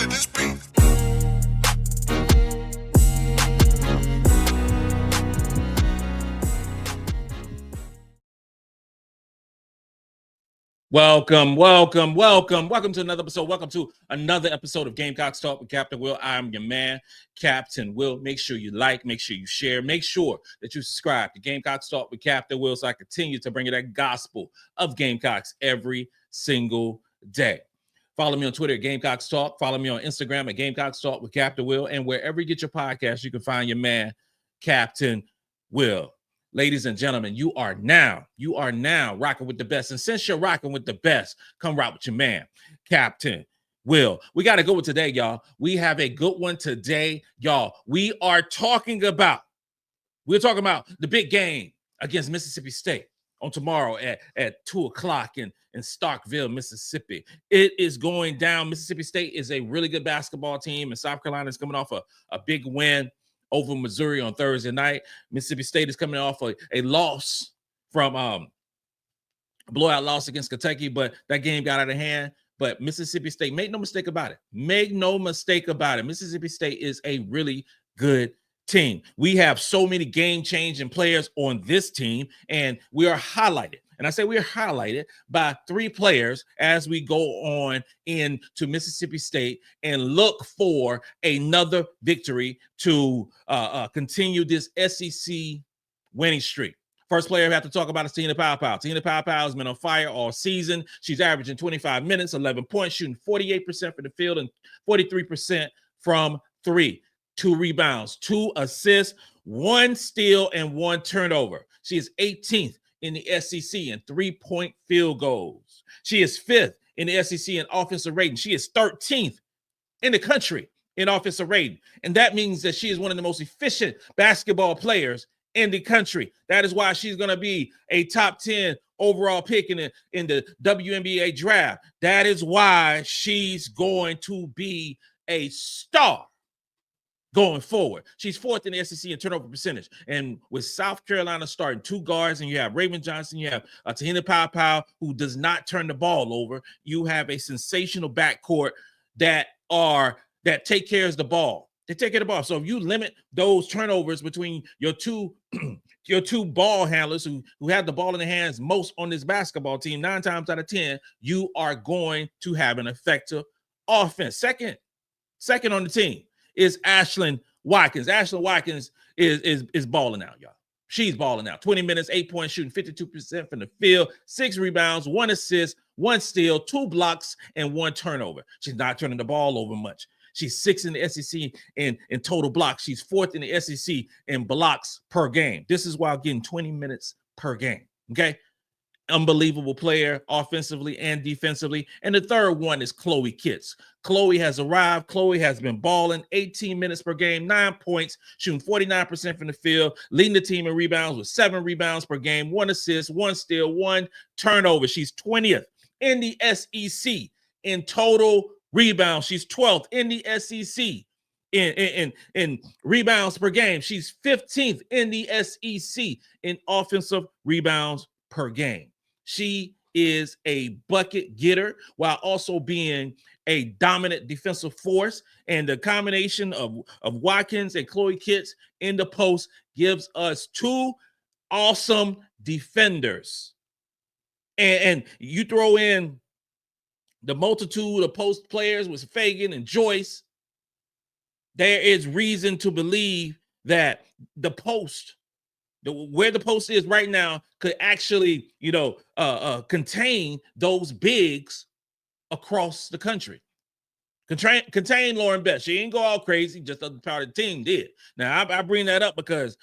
let this be. Welcome to another episode. Welcome to another episode of Gamecocks Talk with Captain Will. I'm your man, Captain Will. Make sure you like, make sure you share, make sure that you subscribe to Gamecocks Talk with Captain Will so I continue to bring you that gospel of Gamecocks every single day. Follow me on Twitter at Gamecocks Talk. Follow me on Instagram at Gamecocks Talk with Captain Will. And wherever you get your podcast, you can find your man, Captain Will. Ladies and gentlemen, you are now rocking with the best. And since you're rocking with the best, come rock with your man, Captain Will. We got to go with today, y'all. We have a good one today, y'all. We're talking about the big game against Mississippi State on tomorrow at 2 o'clock in Starkville, Mississippi. It is going down. Mississippi State is a really good basketball team, and South Carolina is coming off a big win over Missouri on Thursday night. Mississippi State is coming off a loss from a blowout loss against Kentucky, but that game got out of hand. But Mississippi State, make no mistake about it. Mississippi State is a really good team. We have so many game-changing players on this team, and we are highlighted. And I say we are highlighted by 3 players as we go on into Mississippi State and look for another victory to continue this SEC winning streak. First player we have to talk about is te-hina Powe. te-hina Powe has been on fire all season. She's averaging 25 minutes, 11 points, shooting 48% from the field and 43% from 3. 2 rebounds, 2 assists, 1 steal, and 1 turnover. She is 18th in the SEC in 3-point field goals. She is 5th in the SEC in offensive rating. She is 13th in the country in offensive rating. And that means that she is one of the most efficient basketball players in the country. That is why she's going to be a top 10 overall pick in the WNBA draft. That is why she's going to be a star going forward. She's 4th in the SEC in turnover percentage. And with South Carolina starting 2 guards, and you have Raven Johnson, you have te-hina Powe, who does not turn the ball over. You have a sensational backcourt that take care of the ball. They take care of the ball. So if you limit those turnovers between your two ball handlers who have the ball in their hands most on this basketball team, 9 times out of 10, you are going to have an effective offense. Second on the team is Ashlyn Watkins. Ashlyn Watkins is balling out, y'all. She's balling out. 20 minutes, 8 points, shooting 52% from the field, 6 rebounds, 1 assist, 1 steal, 2 blocks, and 1 turnover. She's not turning the ball over much. She's 6th in the SEC in total blocks. She's 4th in the SEC in blocks per game. This is while getting 20 minutes per game, okay? Unbelievable player offensively and defensively. And the third one is Chloe Kitts. Chloe has arrived. Chloe has been balling 18 minutes per game, 9 points, shooting 49% from the field, leading the team in rebounds with 7 rebounds per game, 1 assist, 1 steal, 1 turnover. She's 20th in the SEC in total rebounds. She's 12th in the SEC in rebounds per game. She's 15th in the SEC in offensive rebounds per game. She is a bucket getter while also being a dominant defensive force. And the combination of Watkins and Chloe Kitts in the post gives us 2 awesome defenders. And you throw in the multitude of post players with Feagin and Joyce, there is reason to believe that the post, where the post is right now, could actually, contain those bigs across the country. Contain Lauren Best. She ain't go all crazy, just the part of the team did. Now, I bring that up because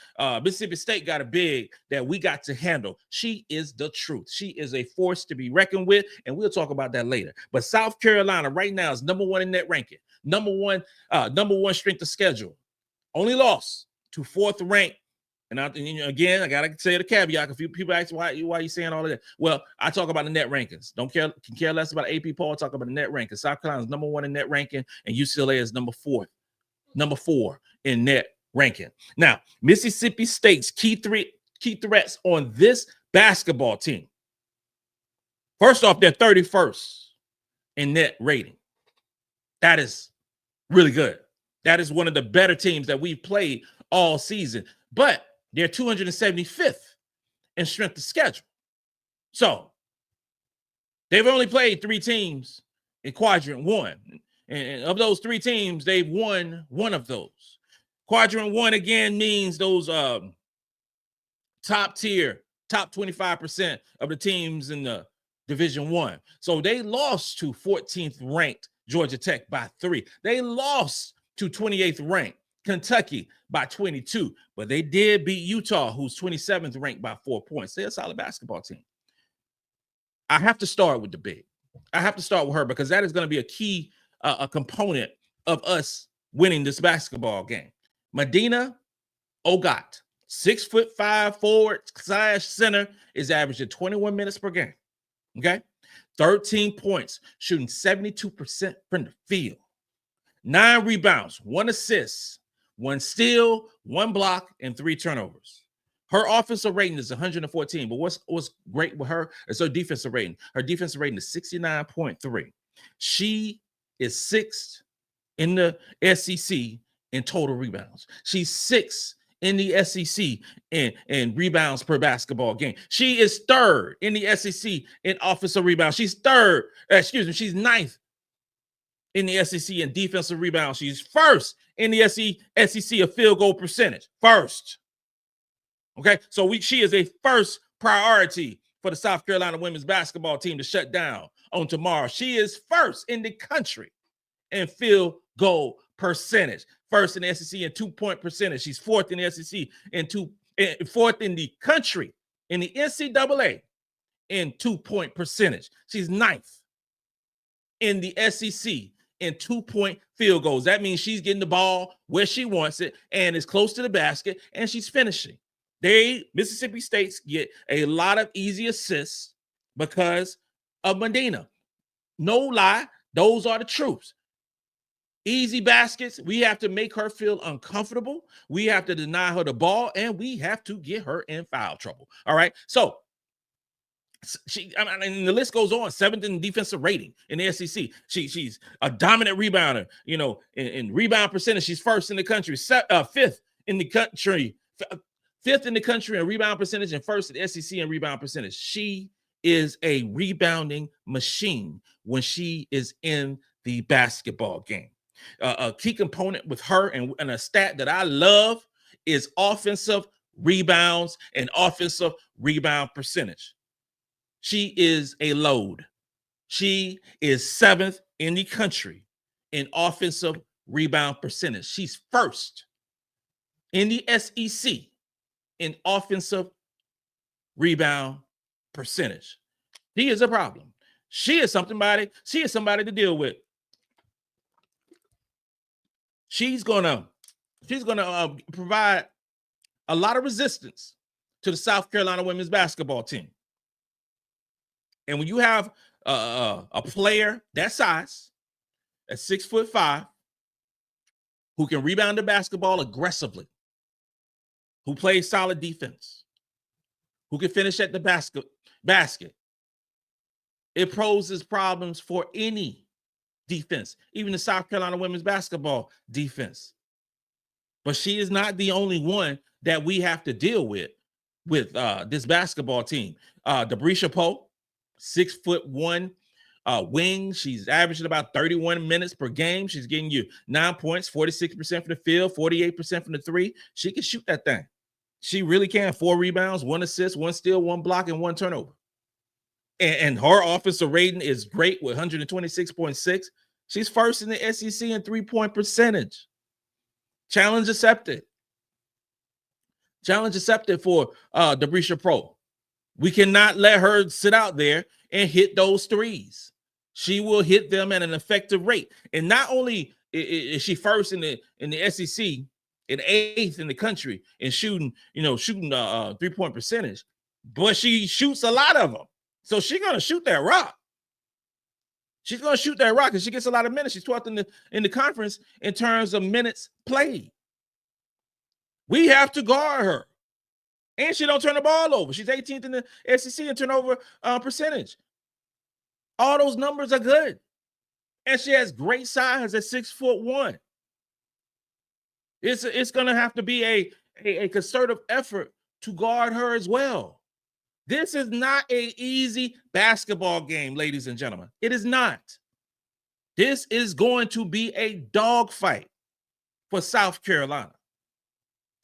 Mississippi State got a big that we got to handle. She is the truth. She is a force to be reckoned with, and we'll talk about that later. But South Carolina right now is number 1 in net ranking, number one strength of schedule. Only lost to 4th ranked. And again, I gotta say the caveat. A few people ask why you saying all of that. Well, I talk about the net rankings. Can care less about AP poll. I talk about the net rankings. South Carolina is number 1 in net ranking, and UCLA is number 4 in net ranking. Now, Mississippi State's key threats on this basketball team. First off, they're 31st in net rating. That is really good. That is one of the better teams that we've played all season. But they're 275th in strength of schedule. So they've only played 3 teams in quadrant 1. And of those 3 teams, they've won one of those. Quadrant 1 again means those top tier, top 25% of the teams in the Division 1. So they lost to 14th ranked Georgia Tech by 3. They lost to 28th ranked Kentucky by 22, but they did beat Utah, who's 27th ranked, by 4 points. They're a solid basketball team. I have to start with the big. I have to start with her because that is going to be a key a component of us winning this basketball game. Madina Okot, 6'5" forward / center, is averaging 21 minutes per game. Okay, 13 points, shooting 72% from the field, 9 rebounds, 1 assist, 1 steal, 1 block, and 3 turnovers. Her offensive rating is 114, but what's great with her is her defensive rating. Her defensive rating is 69.3. She is 6th in the SEC in total rebounds. She's 6th in the SEC in rebounds per basketball game. She is 3rd in the SEC in offensive rebounds. She's 9th in the SEC in defensive rebounds. She's 1st in the SEC of field goal percentage. 1st. Okay, so she is a first priority for the South Carolina women's basketball team to shut down on tomorrow. She is 1st in the country in field goal percentage, 1st in the SEC in 2-point percentage. She's 4th in the SEC in 4th in the country in the NCAA in 2-point percentage. She's 9th in the SEC in 2-point field goals. That means she's getting the ball where she wants it and is close to the basket, and she's finishing. Mississippi State's get a lot of easy assists because of Medina. No lie, those are the truths. Easy baskets, we have to make her feel uncomfortable. We have to deny her the ball, and we have to get her in foul trouble. All right, so and the list goes on. 7th in defensive rating in the SEC. She's a dominant rebounder. In rebound percentage, she's 1st in the country, 5th in the country. 5th in the country in rebound percentage and 1st in the SEC in rebound percentage. She is a rebounding machine when she is in the basketball game. A key component with her and a stat that I love is offensive rebounds and offensive rebound percentage. She is a load. She is 7th in the country in offensive rebound percentage. She's 1st in the SEC in offensive rebound percentage. She is a problem. She is somebody to deal with. She's gonna provide a lot of resistance to the South Carolina women's basketball team. And when you have a player that size, at 6'5", who can rebound the basketball aggressively, who plays solid defense, who can finish at the basket, it poses problems for any defense, even the South Carolina women's basketball defense. But she is not the only one that we have to deal with this basketball team. DeBreasha Powe, 6'1" wing. She's averaging about 31 minutes per game. She's getting you 9 points, 46% from the field, 48% from the 3. She can shoot that thing. She really can. 4 rebounds, 1 assist, 1 steal, 1 block, and 1 turnover. And her offensive rating is great with 126.6. She's 1st in the SEC in 3-point percentage. Challenge accepted. Challenge accepted for DeBreasha Powe. We cannot let her sit out there and hit those threes. She will hit them at an effective rate. And not only is she 1st in the SEC and 8th in the country in shooting 3-point percentage, but she shoots a lot of them. So she's gonna shoot that rock. She's gonna shoot that rock, and she gets a lot of minutes. She's 12th in the conference in terms of minutes played. We have to guard her. And she don't turn the ball over. She's 18th in the SEC in turnover percentage. All those numbers are good. And she has great size at 6'1". It's going to have to be a concerted effort to guard her as well. This is not an easy basketball game, ladies and gentlemen. It is not. This is going to be a dogfight for South Carolina.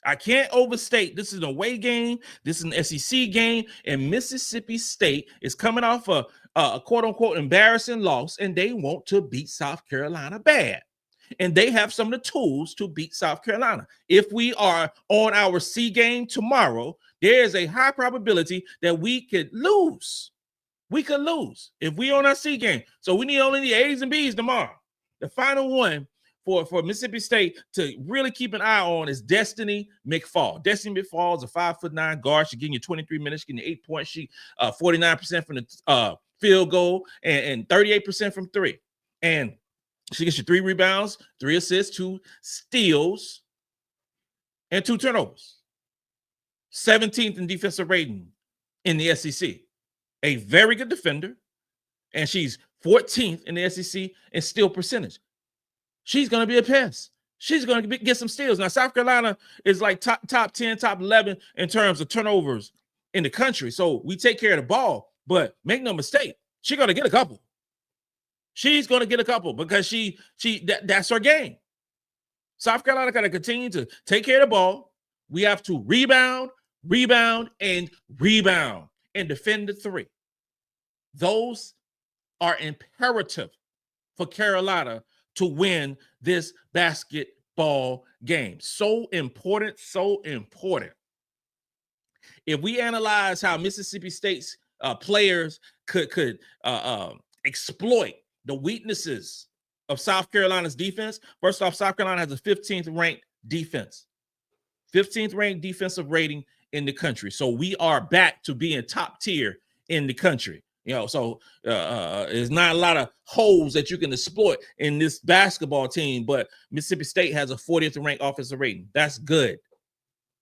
I can't overstate. This is an away game. This is an SEC game, and Mississippi State is coming off a quote-unquote embarrassing loss, and they want to beat South Carolina bad. And they have some of the tools to beat South Carolina. If we are on our C game tomorrow, there is a high probability that we could lose. We could lose if we on our C game. So we need only the A's and B's tomorrow. The final one for Mississippi State to really keep an eye on is Destiney McPhaul. Destiney McPhaul is a 5'9" guard. She's getting you 23 minutes, getting you 8 points. She 49% from the field goal and 38% from three. And she gets you 3 rebounds, 3 assists, 2 steals, and 2 turnovers. 17th in defensive rating in the SEC. A very good defender, and she's 14th in the SEC in steal percentage. She's going to be a pest. She's going to get some steals. Now, South Carolina is like top 10, top 11 in terms of turnovers in the country. So we take care of the ball, but make no mistake, she's going to get a couple. She's going to get a couple because that's her game. South Carolina got to continue to take care of the ball. We have to rebound, and defend the 3. Those are imperative for Carolina to win this basketball game. So important, so important. If we analyze how Mississippi State's players could exploit the weaknesses of South Carolina's defense, first off, South Carolina has a 15th ranked defense. 15th ranked defensive rating in the country. So we are back to being top tier in the country. So there's not a lot of holes that you can exploit in this basketball team, but Mississippi State has a 40th ranked offensive rating. That's good.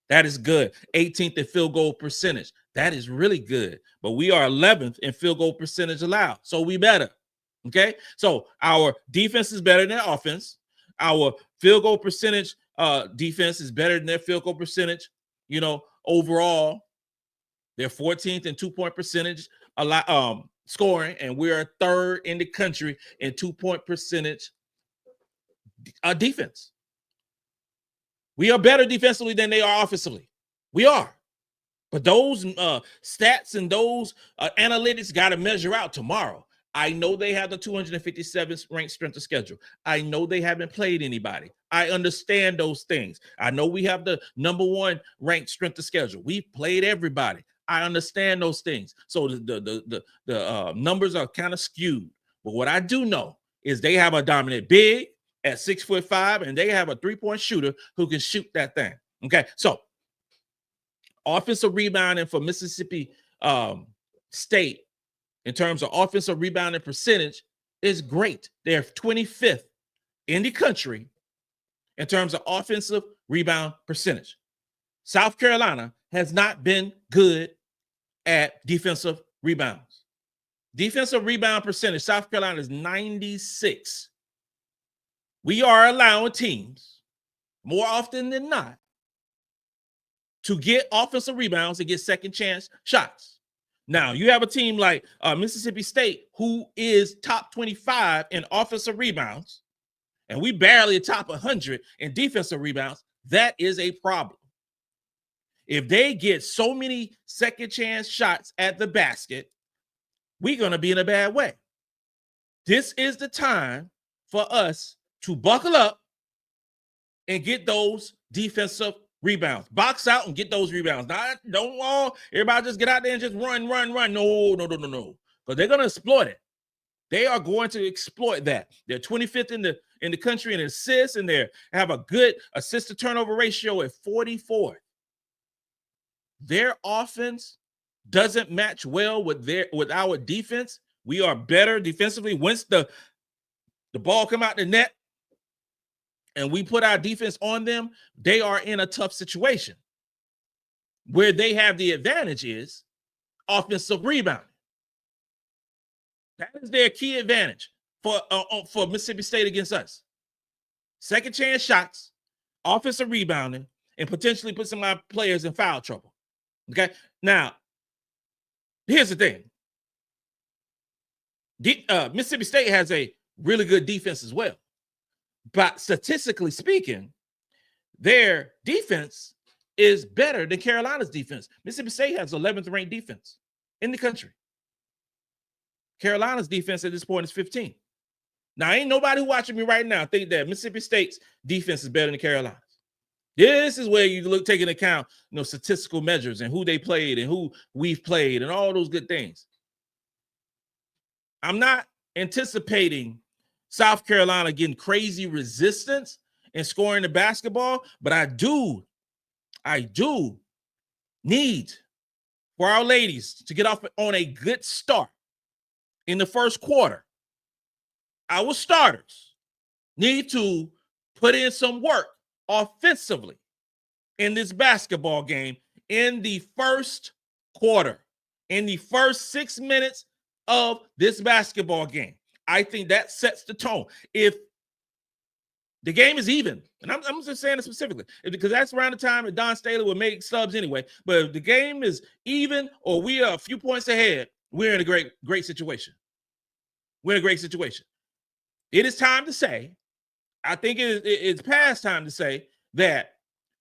That is good. 18th in field goal percentage. That is really good. But we are 11th in field goal percentage allowed. So we better. Okay. So our defense is better than their offense. Our field goal percentage defense is better than their field goal percentage. Overall, they're 14th in 2-point percentage scoring, and we are 3rd in the country in 2-point percentage defense. We are better defensively than they are offensively. We are. But those stats and those analytics got to measure out tomorrow. I know they have the 257th ranked strength of schedule. I know they haven't played anybody. I understand those things. I know we have the number 1 ranked strength of schedule. We've played everybody. I understand those things. So the numbers are kind of skewed. But what I do know is they have a dominant big at 6'5", and they have a 3-point shooter who can shoot that thing. Okay, so offensive rebounding for Mississippi State in terms of offensive rebounding percentage is great. They're 25th in the country in terms of offensive rebound percentage. South Carolina has not been good at defensive rebounds. Defensive rebound percentage, South Carolina is 96. We are allowing teams, more often than not, to get offensive rebounds and get second chance shots. Now, you have a team like Mississippi State, who is top 25 in offensive rebounds, and we barely top 100 in defensive rebounds. That is a problem. If they get so many second chance shots at the basket, we're going to be in a bad way. This is the time for us to buckle up and get those defensive rebounds. Box out and get those rebounds. Don't all everybody just get out there and just run. No. Because they're going to exploit it. They are going to exploit that. They're 25th in the country in assists, and they have a good assist to turnover ratio at 44. Their offense doesn't match well with our defense. We are better defensively once the ball come out the net and we put our defense on them. They are in a tough situation. Where they have the advantage is offensive rebounding. That is their key advantage. for Mississippi State against us. Second chance shots, offensive rebounding, and potentially put some of my players in foul trouble. Okay? Now, here's the thing. Mississippi State has a really good defense as well. But statistically speaking, their defense is better than Carolina's defense. Mississippi State has 11th ranked defense in the country. Carolina's defense at this point is 15. Now, ain't nobody watching me right now think that Mississippi State's defense is better than Carolina's. This is where you take into account, statistical measures and who they played and who we've played and all those good things. I'm not anticipating South Carolina getting crazy resistance and scoring the basketball, but I do need for our ladies to get off on a good start in the first quarter. Our starters need to put in some work offensively in this basketball game in the first quarter, in the first 6 minutes of this basketball game. I think that sets the tone. If the game is even, and I'm just saying it specifically, because that's around the time that Don Staley would make subs anyway, but if the game is even or we are a few points ahead, we're in a great situation. We're in a great situation. It is time to say, I think it's past time to say that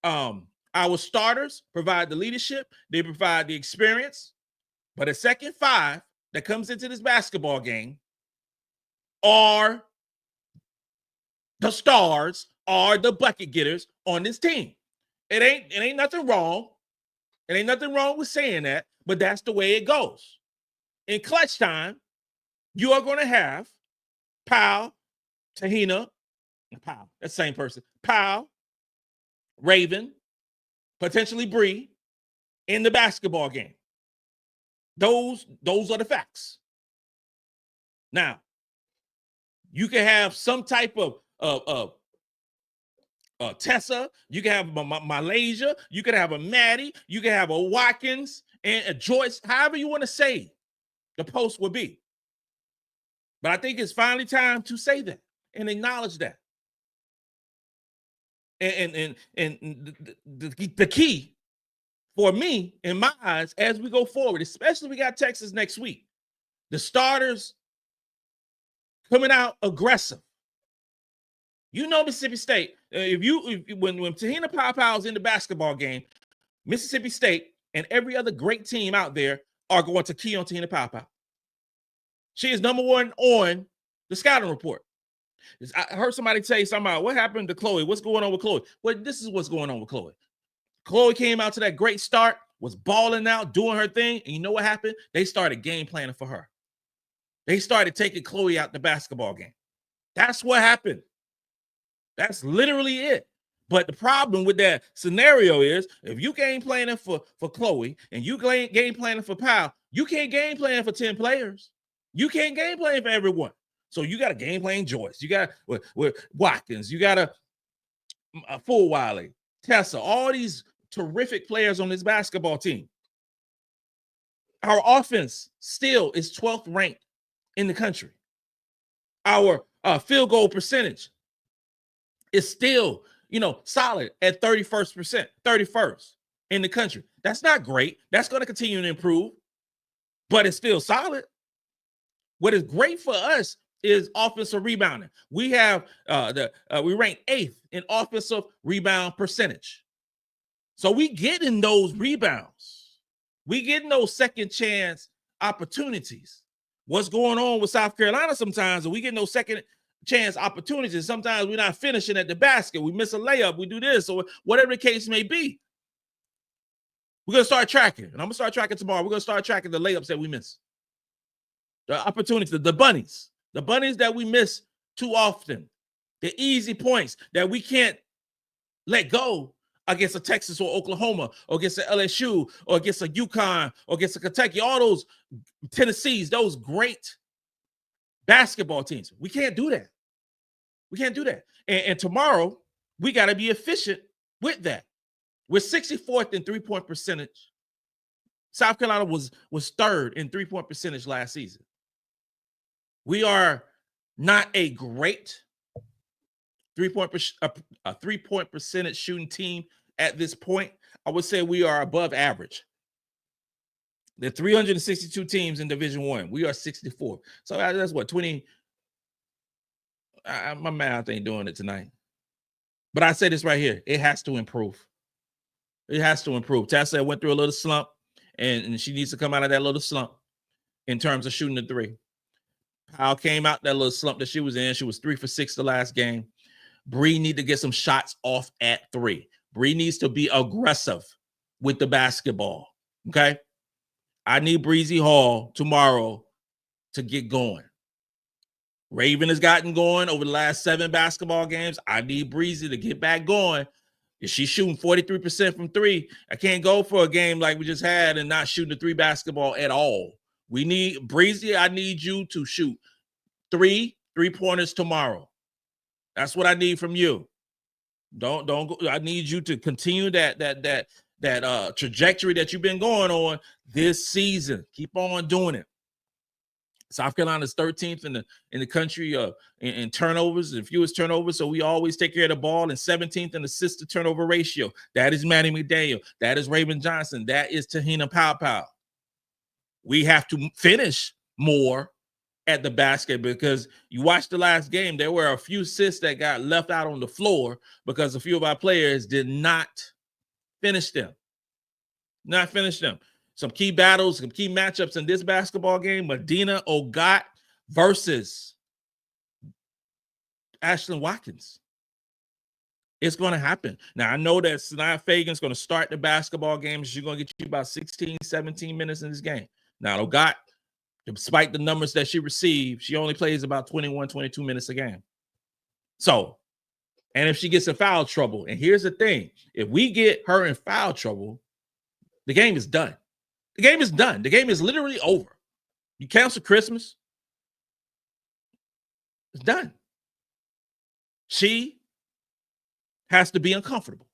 our starters provide the leadership, they provide the experience, but a second five that comes into this basketball game are the stars, are the bucket getters on this team. It ain't nothing wrong. It ain't nothing wrong with saying that, but that's the way it goes. In clutch time, you are going to have Powe, te-hina, Powe, that's the same person, Powe, Raven, potentially Bree in the basketball game. Those are the facts. Now, you can have some type of Tessa, you can have MiLaysia, you can have a Maddy, you can have a Watkins and a Joyce, however you want to say the post will be. But I think it's finally time to say that and acknowledge that. And the key for me, in my eyes, as we go forward, especially we got Texas next week, the starters coming out aggressive. Mississippi State, when te-hina Powell's in the basketball game, Mississippi State and every other great team out there are going to key on te-hina Powell. She is number one on the scouting report. I heard somebody say something about what happened to Chloe. What's going on with Chloe? Well, this is what's going on with Chloe. Chloe came out to that great start, was balling out, doing her thing, and you know what happened? They started game planning for her. They started taking Chloe out the basketball game. That's what happened. That's literally it. But the problem with that scenario is if you game planning for Chloe and you game planning for Powell, you can't game plan for 10 players. You can't game plan for everyone. So you got a game plan Joyce. You got with Watkins. You got a Fulwiley, Tessa, all these terrific players on this basketball team. Our offense still is 12th ranked in the country. Our field goal percentage is still, solid at 31st in the country. That's not great. That's going to continue to improve, but it's still solid. What is great for us is offensive rebounding. We have we rank 8th in offensive rebound percentage. So we getting those rebounds. We getting those second chance opportunities. What's going on with South Carolina sometimes, we getting those second chance opportunities. Sometimes we're not finishing at the basket. We miss a layup. We do this or whatever the case may be. We're going to start tracking. And I'm going to start tracking tomorrow. We're going to start tracking the layups that we miss. The opportunities, the bunnies that we miss too often. The easy points that we can't let go against a Texas or Oklahoma or against a LSU or against a UConn or against a Kentucky, all those Tennessees, those great basketball teams. We can't do that. We can't do that. And tomorrow, we got to be efficient with that. We're 64th in three-point percentage. South Carolina was 3rd in three-point percentage last season. We are not a great three-point percentage shooting team at this point. I would say we are above average. There are 362 teams in Division I. We are 64. So that's what, 20. My math ain't doing it tonight. But I say this right here. It has to improve. It has to improve. Tessa went through a little slump, and she needs to come out of that little slump in terms of shooting the three. Powell came out that little slump that she was in. She was 3 for 6 the last game. Bree need to get some shots off at 3. Bree needs to be aggressive with the basketball. Okay? I need Bree Hall tomorrow to get going. Raven has gotten going over the last 7 basketball games. I need Breezy to get back going. If she's shooting 43% from 3, I can't go for a game like we just had and not shooting the 3 basketball at all. We need Breezy. I need you to shoot 3 3-pointers tomorrow. That's what I need from you. Don't go. I need you to continue that trajectory that you've been going on this season. Keep on doing it. South Carolina's 13th in the country in turnovers and fewest turnovers, so we always take care of the ball, and 17th in assist to turnover ratio. That is Maddy McDaniel. That is Raven Johnson. That is te-hina Powe. We have to finish more at the basket, because you watch the last game, there were a few assists that got left out on the floor because a few of our players did not finish them. Some key battles, some key matchups in this basketball game: Madina Okot versus Ashlyn Watkins. It's going to happen. Now, I know that Sania Feagin is going to start the basketball game. She's going to get you about 16, 17 minutes in this game. Now, Okot, despite the numbers that she received, she only plays about 21, 22 minutes a game. So, and if she gets in foul trouble, and here's the thing, if we get her in foul trouble, the game is done. The game is done. The game is literally over. You cancel Christmas, it's done. She has to be uncomfortable.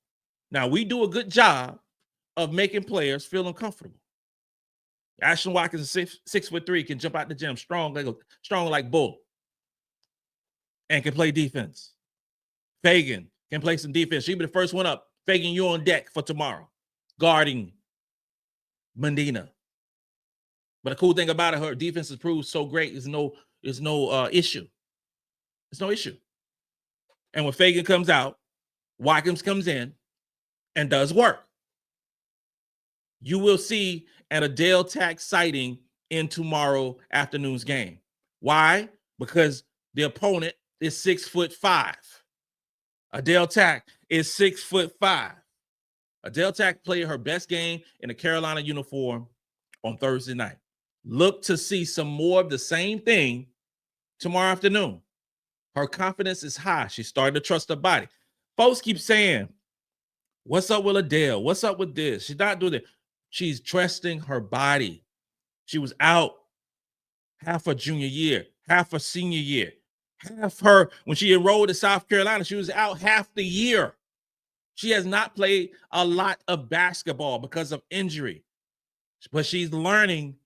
Now, we do a good job of making players feel uncomfortable. Ashlyn Watkins is 6'3", can jump out the gym strong like bull, and can play defense. Feagin can play some defense. She'll be the first one up. Feagin, you on deck for tomorrow, guarding Medina. But the cool thing about it, her defense has proved so great. There's no issue. There's no issue. And when Feagin comes out, Watkins comes in and does work. You will see an Adhel Tac sighting in tomorrow afternoon's game. Why? Because the opponent is 6'5". Adhel Tac is 6'5". Adhel Tac played her best game in a Carolina uniform on Thursday night. Look to see some more of the same thing tomorrow afternoon. Her confidence is high. She's starting to trust her body. Folks keep saying, what's up with Adhel? What's up with this? She's not doing it. She's trusting her body. She was out half her junior year, half her senior year, half her, when she enrolled in South Carolina, she was out half the year. She has not played a lot of basketball because of injury, but she's learning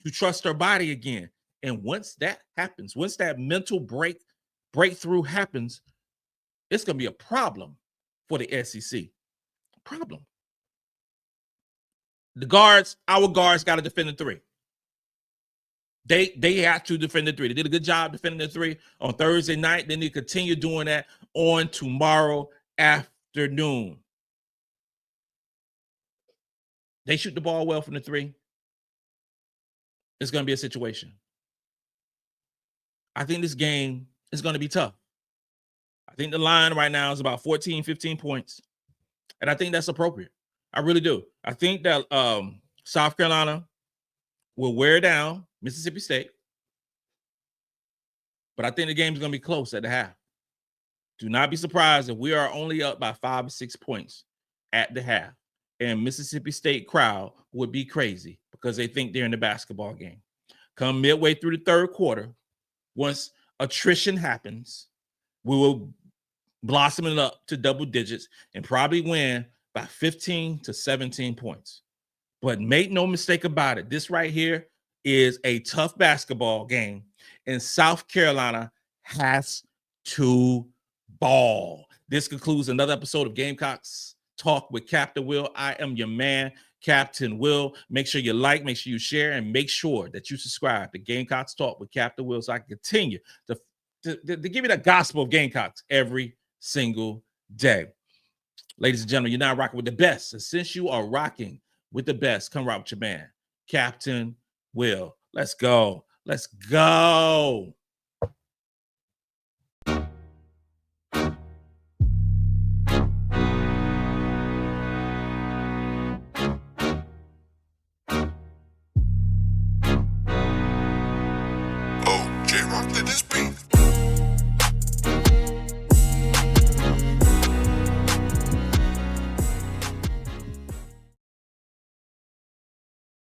to trust her body again. And once that happens, once that mental breakthrough happens, it's going to be a problem for the SEC. Problem. Our guards got to defend the 3. They have to defend the 3. They did a good job defending the 3 on Thursday night. They need to continue doing that on tomorrow afternoon. They shoot the ball well from the 3. It's going to be a situation. I think this game is going to be tough. I think the line right now is about 14, 15 points. And I think that's appropriate. I really do. I think that South Carolina will wear down Mississippi State. But I think the game is going to be close at the half. Do not be surprised if we are only up by 5 or 6 points at the half. And Mississippi State crowd would be crazy because they think they're in the basketball game. Come midway through the third quarter, once attrition happens, we will blossom it up to double digits and probably win by 15 to 17 points. But make no mistake about it, this right here is a tough basketball game, and South Carolina has to ball. This concludes another episode of Gamecocks Talk with Captain Will. I am your man, Captain Will. Make sure you like, make sure you share, and make sure that you subscribe to Gamecocks Talk with Captain Will so I can continue to give you the gospel of Gamecocks every single day. Ladies and gentlemen, you're now rocking with the best. And since you are rocking with the best, come rock with your man, Captain Will. Let's go. Let's go. J-Rock, let this be.